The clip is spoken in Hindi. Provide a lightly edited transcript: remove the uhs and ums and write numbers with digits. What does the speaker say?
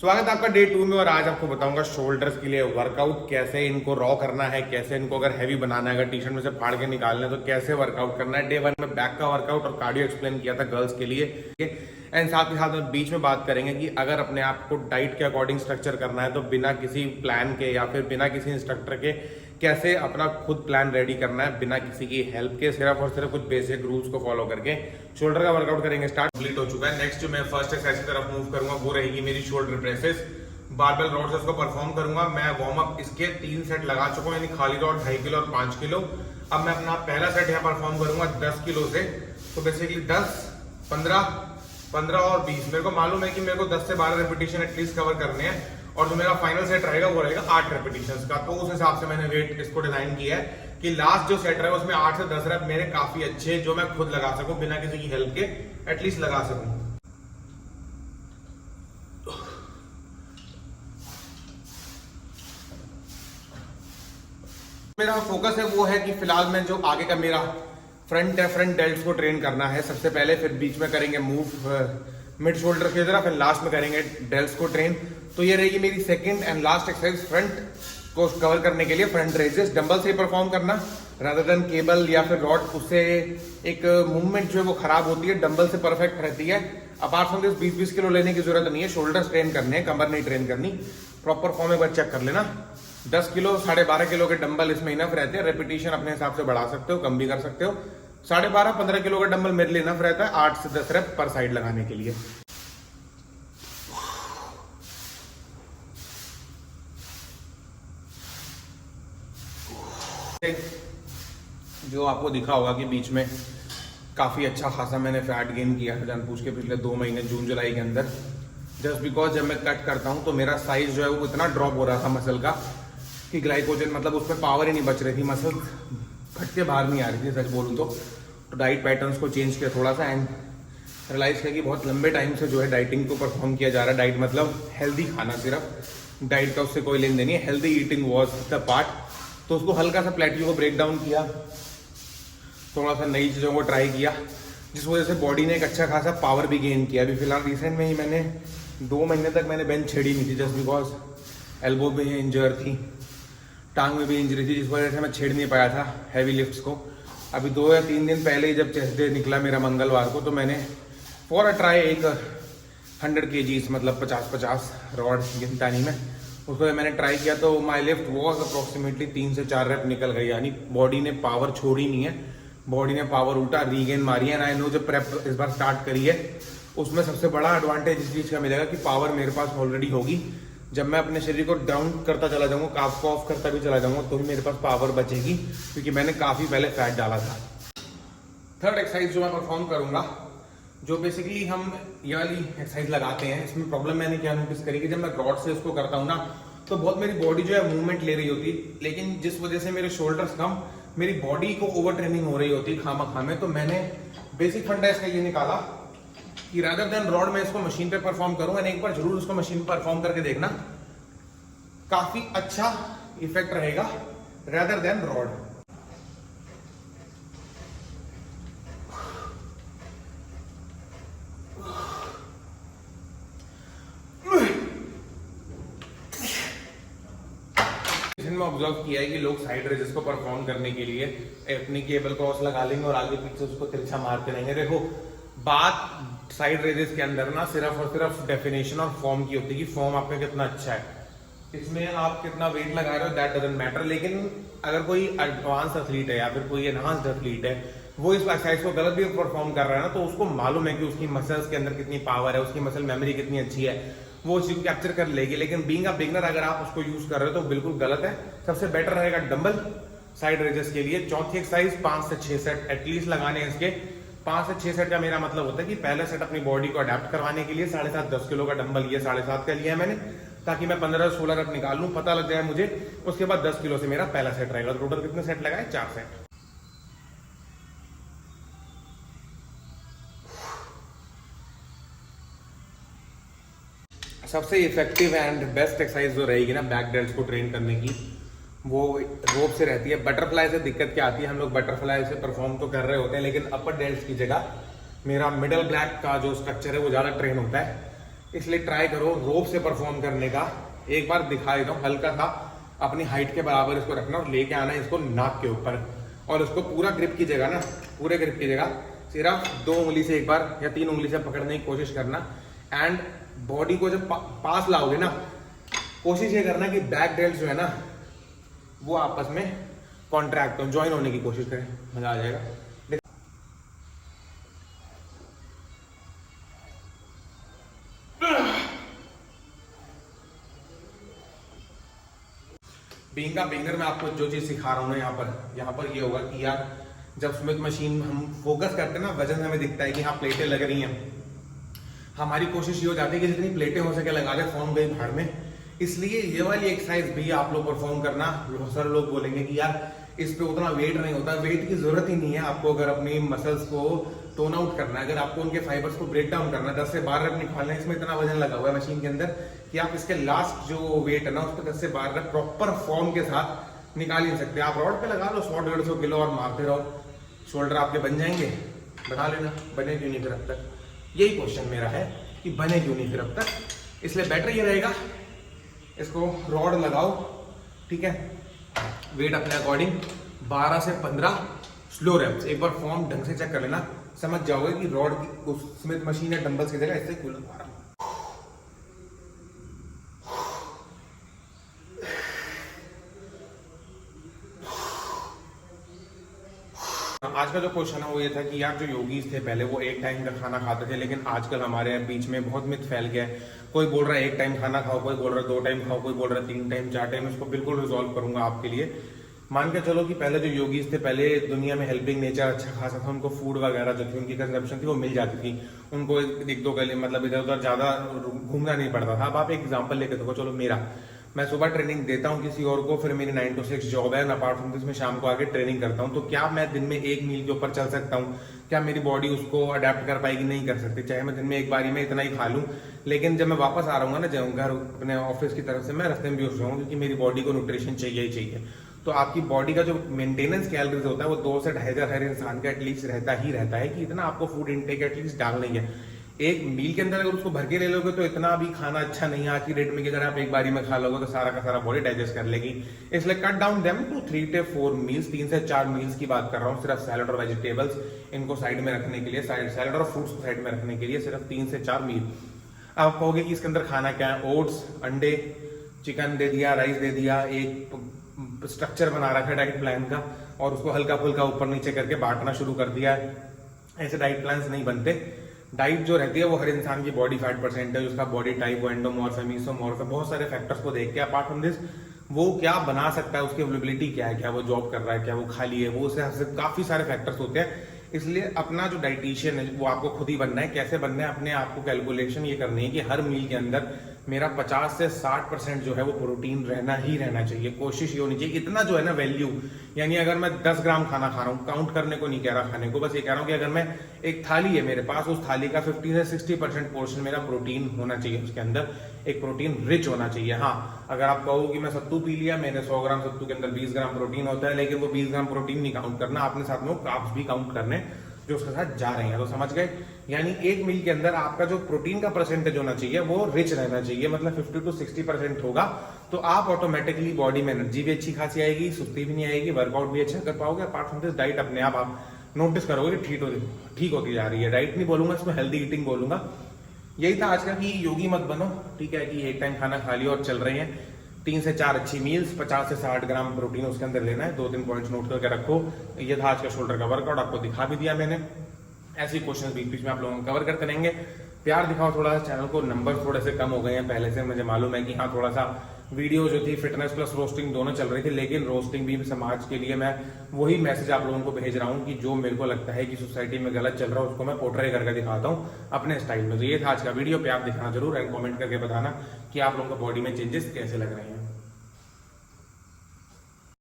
स्वागत है आपका डे 2 में। और आज आपको बताऊंगा शोल्डर्स के लिए वर्कआउट कैसे इनको रॉ करना है, कैसे इनको अगर हैवी बनाना है, अगर टी शर्ट में से फाड़ के निकालना है तो कैसे वर्कआउट करना है। डे 1 में बैक का वर्कआउट और कार्डियो एक्सप्लेन किया था गर्ल्स के लिए। एंड साथ ही साथ में बीच में बात करेंगे कि अगर अपने आप को डाइट के अकॉर्डिंग स्ट्रक्चर करना है तो बिना किसी प्लान के या फिर बिना किसी इंस्ट्रक्टर के कैसे अपना खुद प्लान रेडी करना है बिना किसी की हेल्प के, सिर्फ और सिर्फ कुछ बेसिक रूल्स को फॉलो करके शोल्डर का वर्कआउट करेंगे। स्टार्ट कंप्लीट हो चुका है। नेक्स्ट जो मैं फर्स्ट एक्सरसाइज की तरफ मूव करूंगा वो रहेगी मेरी शोल्डर प्रेसेस। बारबेल रॉड से उसको परफॉर्म करूंगा। मैं वार्म अप इसके 3 सेट लगा चुका हूं, यानी खाली रॉड 2.5 किलो और 5 किलो। अब मैं अपना पहला सेट यहाँ परफॉर्म करूंगा 10 किलो से। तो बेसिकली 10, 15 और 20। मेरे को मालूम है कि मेरे को 10 से 12 रेपिटेशन एटलीस्ट कवर करने हैं और जो मेरा फाइनल सेट रहेगा वो रहेगा 8 रेपिटेशंस का। तो उस हिसाब से मैंने वेट इसको डिजाइन किया है कि लास्ट जो सेट रहेगा उसमें 8 से 10 रेप मेरे काफी अच्छे जो मैं खुद लगा सकूं बिना किसी की हेल्प के एटलीस्ट लगा सकूं। मेरा फोकस है वो है कि फिलहाल में जो आगे का मेरा फ्रंट है, फ्रंट डेल्ट्स को ट्रेन करना है सबसे पहले, फिर बीच में करेंगे मूव मिड शोल्डर की तरफ, फिर लास्ट में करेंगे डेल्ट्स को ट्रेन। तो ये रहेगी मेरी second and last exercise front को कवर करने के लिए। फ्रंट रेजेस डंबल से परफॉर्म करना रादर देन केबल या फिर रॉड, उससे एक मूवमेंट जो है वो खराब होती है, डंबल से परफेक्ट रहती है। अपार्ट फ्रॉम दिस 20-20 किलो लेने की जरूरत नहीं है, शोल्डर ट्रेन करने हैं, कमर नहीं ट्रेन करनी। प्रॉपर फॉर्म एक बार चेक कर लेना। 10 किलो 12.5 किलो के डंबल इसमें इनफ रहते हैं। रेपिटेशन अपने हिसाब से बढ़ा सकते हो, कम भी कर सकते हो। 12.5-15 किलो का डंबल मेरे लिए इनफ रहता है 8 से 10 रेप पर साइड लगाने के लिए। जो आपको दिखा होगा कि बीच में काफी अच्छा खासा मैंने फैट गेन किया है जानबूझ के पिछले 2 महीने जून जुलाई के अंदर, जस्ट बिकॉज जब मैं कट करता हूं तो मेरा साइज जो है वो इतना ड्रॉप हो रहा था मसल का कि ग्लाइकोजन मतलब उसमें पावर ही नहीं बच रही थी, मसल फट के बाहर नहीं आ रही थी सच बोलूं तो डाइट पैटर्न्स को चेंज किया थोड़ा सा एंड रियलाइज किया कि बहुत लंबे टाइम से जो है डाइटिंग को परफॉर्म किया जा रहा है। डाइट मतलब हेल्दी खाना, सिर्फ डाइट का उससे कोई लेन देन नहीं है, healthy eating was the part. तो उसको हल्का सा प्लेट्यू को ब्रेक डाउन किया, थोड़ा सा नई चीज़ों को ट्राई किया, जिस वजह से बॉडी ने एक अच्छा खासा पावर भी गेन किया। अभी फिलहाल रिसेंट में ही मैंने 2 महीने तक मैंने बेंच छेड़ी नहीं थी, जस्ट बिकॉज एल्बो में इंजर थी, टांग में भी इंजरी थी, जिस वजह से मैं छेड़ नहीं पाया था हैवी लिफ्ट्स को। अभी 2 या 3 दिन पहले ही जब चेस्ट डे निकला मेरा मंगलवार को, तो मैंने फॉर अ ट्राई एक 100 kgs मतलब 50-50 रॉड गिनता नहीं मैं, उसको मैंने ट्राई किया तो माई लिफ्ट वॉज अप्रोक्सीमेटली 3 से 4 रेप निकल गई। यानी बॉडी ने पावर छोड़ी नहीं है, बॉडी ने पावर उल्टा रीगेन मारी है। आई नो जो प्रेप इस बार स्टार्ट करी है उसमें सबसे बड़ा एडवांटेज इस चीज का मिलेगा कि पावर मेरे पास ऑलरेडी होगी। जब मैं अपने शरीर को डाउन करता चला जाऊंगा, काफ को ऑफ करता भी चला जाऊंगा, तो ही मेरे पास पावर बचेगी, क्योंकि मैंने काफी पहले फैट डाला था। थर्ड एक्सरसाइज जो मैं परफॉर्म करूंगा, जो बेसिकली हम ये वाली एक्सरसाइज लगाते हैं, इसमें प्रॉब्लम मैंने क्या नोटिस करी कि जब मैं रॉड से इसको करता हूँ ना तो बहुत मेरी बॉडी जो है मूवमेंट ले रही होती, लेकिन जिस वजह से मेरे शोल्डर्स कम, मेरी बॉडी को ओवर ट्रेनिंग हो रही होती खामा में। तो मैंने बेसिक फंडा इसका ये निकाला कि रादर देन रॉड में इसको मशीन पे परफॉर्म करूं, एंड एक बार जरूर उसको मशीन पे परफॉर्म करके देखना, काफी अच्छा इफेक्ट रहेगा रादर देन रॉड। ऑब्जर्व किया है कि लोग साइड रेजेस को परफॉर्म करने के लिए अपनी केबल क्रॉस लगा लेंगे और आगे पीछे उसको तिरछा मारते रहेंगे। देखो बात साइड रेजेस के अंदर ना सिर्फ और सिर्फ डेफिनेशन और फॉर्म की होती है कि फॉर्म आपका कितना अच्छा है, इसमें आप कितना वेट लगा रहे हो दैट डजंट मैटर। लेकिन अगर कोई एडवांस एथलीट है या फिर कोई एनहांस्ड एथलीट है, वो इस एक्सरसाइज को गलत भी परफॉर्म कर रहा है ना, तो उसको मालूम है कि उसकी मसल्स के अंदर कितनी पावर है, उसकी मसल मेमोरी कितनी अच्छी है, वो उसी को कैप्चर कर लेगी। लेकिन बीइंग अ बिगनर अगर आप उसको यूज कर रहे हो तो बिल्कुल गलत है। सबसे बेटर रहेगा डंबल साइड रेजेस के लिए। चौथी एक्सरसाइज 5 से 6 सेट एटलीस्ट लगाने हैं इसके। 5 से 6 सेट का मेरा मतलब होता है कि पहला सेट अपनी बॉडी को अडेप्ट करवाने के लिए 7.5-10 किलो का डंबल, ये 7.5 का लिया है मैंने, ताकि मैं 15-16 रेप निकाल लूं, पता लग जाए मुझे। उसके बाद 10 किलो से मेरा पहला सेट रहेगा। टोटल कितने सेट लगाए? 4 सेट। सबसे इफेक्टिव एंड बेस्ट एक्सरसाइज जो रहेगी ना बैक डेल्ट्स को ट्रेन करने की, वो रोप से रहती है। बटरफ्लाई से दिक्कत क्या आती है, हम लोग बटरफ्लाई से परफॉर्म तो कर रहे होते हैं, लेकिन अपर डेल्ट्स की जगह मेरा मिडल ब्लैक का जो स्ट्रक्चर है वो ज्यादा ट्रेन होता है। इसलिए ट्राई करो रोप से परफॉर्म करने का। एक बार दिखा देता हूँ, हल्का सा अपनी हाइट के बराबर इसको रखना और लेके आना है इसको नाक के ऊपर, और उसको पूरा ग्रिप की जगह ना, पूरे ग्रिप की जगह सिर्फ 2 उंगली से एक बार या 3 उंगली से पकड़ने की कोशिश करना। एंड बॉडी को जब पास लाओगे ना, कोशिश ये करना कि बैक डेल्ट जो है ना वो आपस में कॉन्ट्रैक्ट हो, ज्वाइन होने की कोशिश करें, मजा आ जाएगा। बीइंग का बिगिनर मैं आपको जो चीज सिखा रहा हूँ ना यहाँ पर ये होगा कि यार जब स्मिथ मशीन हम फोकस करते हैं ना, वजन हमें दिखता है कि हाँ प्लेटें लग रही हैं, हमारी कोशिश ये हो जाती है कि जितनी प्लेटें हो सके लगा दे, फॉर्म गई भाड़ में। इसलिए ये वाली एक्सरसाइज भी आप लोग परफॉर्म करना। बहुत सारे लोग बोलेंगे कि यार इस पे उतना वेट नहीं होता, वेट की जरूरत ही नहीं है आपको। अगर अपनी मसल्स को टोन आउट करना है, अगर आपको उनके फाइबर्स को ब्रेक डाउन करना है, 10 से 12 रैप निकालना है, इसमें इतना वजन लगा हुआ है मशीन के अंदर कि आप इसके लास्ट जो वेट है ना उस पर 10 से 12 रैप प्रॉपर फॉर्म के साथ निकाल ही नहीं सकते। आप रॉड पे लगा लो 100-150 किलो और मारते रहो, शोल्डर आपके बन जाएंगे। बना लेना, बने क्यों नहीं फिर अब तक? यही क्वेश्चन मेरा है कि बने क्यों नहीं फिर अब तक। इसलिए बेटर ये रहेगा, इसको रॉड लगाओ, ठीक है, वेट अपने अकॉर्डिंग 12 से 15 स्लो रैप्स। एक बार फॉर्म ढंग से चेक कर लेना, समझ जाओगे कि रॉड की उस स्मिथ मशीन या डंबल्स की जगह इससे क्यों लगा रहा हूं। आज का जो क्वेश्चन है वो ये था कि यार जो योगीज थे पहले वो एक टाइम का खाना खाते थे, लेकिन आजकल हमारे बीच में बहुत मिथ फैल गया है। कोई बोल रहा है एक टाइम खाना खाओ, कोई बोल रहा है 2 टाइम खाओ, कोई बोल रहा है 3 टाइम 4 टाइम। इसको बिल्कुल रिजॉल्व करूंगा आपके लिए। मान के चलो कि पहले जो योगीज थे, पहले दुनिया में हेल्पिंग नेचर अच्छा खासा था, उनको फूड वगैरह जो थी उनकी कंजप्शन थी वो मिल जाती थी, उनको 1-2 गले मतलब इधर उधर ज्यादा घूमना नहीं पड़ता था। अब आप एक एग्जाम्पल लेके देखो, चलो मैं सुबह ट्रेनिंग देता हूँ किसी और को, फिर मेरी 9 to 6 जॉब है, अपार्ट फ्रॉम दिस मैं शाम को आके ट्रेनिंग करता हूँ। तो क्या मैं दिन में एक मील के ऊपर चल सकता हूँ? क्या मेरी बॉडी उसको अडेप्ट कर पाएगी? नहीं कर सकती। चाहे मैं दिन में एक बारी में इतना ही खा लूँ, लेकिन जब मैं वापस आ रहा हूँ ना, जब घर अपने ऑफिस की तरफ से, मैं रास्ते में भी उठ रहा हूँ, क्योंकि मेरी बॉडी को न्यूट्रिशन चाहिए ही चाहिए। तो आपकी बॉडी का जो मेंटेनेंस कैलोरीज होता है वो 2 से 2.5 हर इंसान का एटलीस्ट रहता है कि इतना आपको फूड इनटेक एटलीस्ट डालना ही है। एक मील के अंदर अगर उसको भर के ले लोगे तो इतना भी खाना अच्छा नहीं है आज की डेट में, कि अगर आप एक बारी में खा लोगे तो सारा का सारा बॉडी डाइजेस्ट कर लेगी। इसलिए कट डाउन देम टू 3 से 4 मील्स, 3 से 4 मील्स की बात कर रहा हूँ। सिर्फ सैलड और वेजिटेबल्स इनको साइड में रखने के लिए, सैलड और फ्रूट्स को साइड में रखने के लिए सिर्फ 3 से 4 मील। आप कहोगे कि इसके अंदर खाना क्या है? ओट्स, अंडे, चिकन दे दिया, राइस दे दिया, एक स्ट्रक्चर बना रखा है डाइट प्लान का, और उसको हल्का फुल्का ऊपर नीचे करके बांटना शुरू कर दिया है। ऐसे डाइट प्लान्स नहीं बनते। डाइट जो रहती है वो हर इंसान की बॉडी फैट परसेंटेज, उसका बॉडी टाइप, वो एंडोमॉर्फ है, मेसोमॉर्फ है, बहुत सारे फैक्टर्स को देख के अपार्ट फ्रॉम दिस वो क्या बना सकता है, उसकी अवेलेबिलिटी क्या है, क्या वो जॉब कर रहा है, क्या वो खाली है, वो उससे काफी सारे फैक्टर्स होते हैं। इसलिए अपना जो डाइटिशियन है वो आपको खुद ही बनना है। कैसे बनना है? अपने आप को कैलकुलेशन ये करनी है कि हर मील के अंदर मेरा 50 से 60% जो है वो प्रोटीन रहना ही रहना चाहिए। कोशिश ये होनी चाहिए, इतना जो है ना वैल्यू, यानी अगर मैं 10 ग्राम खाना खा रहा हूँ, काउंट करने को नहीं कह रहा खाने को, बस ये कह रहा हूँ कि अगर मैं एक थाली है मेरे पास, उस थाली का 50 से 60% पोर्शन मेरा प्रोटीन होना चाहिए, उसके अंदर एक प्रोटीन रिच होना चाहिए। हाँ, अगर आप कहो कि मैं सत्तू पी लिया, मैंने 100 ग्राम सत्तू के अंदर 20 ग्राम प्रोटीन होता है, लेकिन वो 20 ग्राम प्रोटीन नहीं काउंट करना, आपने साथ में वो कार्ब्स भी काउंट करने जो उसके साथ जा रहे हैं। तो समझ गए? यानी एक मील के अंदर आपका जो प्रोटीन का परसेंटेज होना चाहिए वो रिच रहना चाहिए, मतलब 50 to 60% होगा, तो आप ऑटोमेटिकली बॉडी में एनर्जी भी अच्छी खासी आएगी, सुस्ती भी नहीं आएगी, वर्कआउट भी अच्छा कर पाओगे। अपार्ट फ्रॉम दिस डाइट अपने आप नोटिस करोगे ठीक होती जा रही है। डाइट नहीं बोलूंगा इसमें, हेल्दी ईटिंग बोलूंगा। यही था आज का कि योगी मत बनो, ठीक है, कि एक टाइम खाना खा लियो और चल रहे हैं। 3 से 4 अच्छी मील्स, 50 से 60 ग्राम प्रोटीन उसके अंदर लेना है। 2-3 पॉइंट्स नोट करके रखो। ये था आज का शोल्डर का वर्कआउट, आपको दिखा भी दिया मैंने। ऐसे क्वेश्चन बीच बीच में आप लोगों को कवर करते रहेंगे। प्यार दिखाओ थोड़ा सा चैनल को, नंबर थोड़े से कम हो गए हैं पहले से, मुझे मालूम है कि हाँ थोड़ा सा वीडियो जो थी फिटनेस प्लस रोस्टिंग दोनों चल रही थी, लेकिन रोस्टिंग भी समाज के लिए मैं वही मैसेज आप लोगों को भेज रहा हूँ कि जो मेरे को लगता है कि सोसाइटी में गलत चल रहा है उसको मैं पोर्ट्रे करके दिखाता हूँ अपने स्टाइल में। तो ये था आज का वीडियो। प्यार दिखाना जरूर एंड कमेंट करके बताना कि आप लोगों को बॉडी में चेंजेस कैसे लग रहे हैं।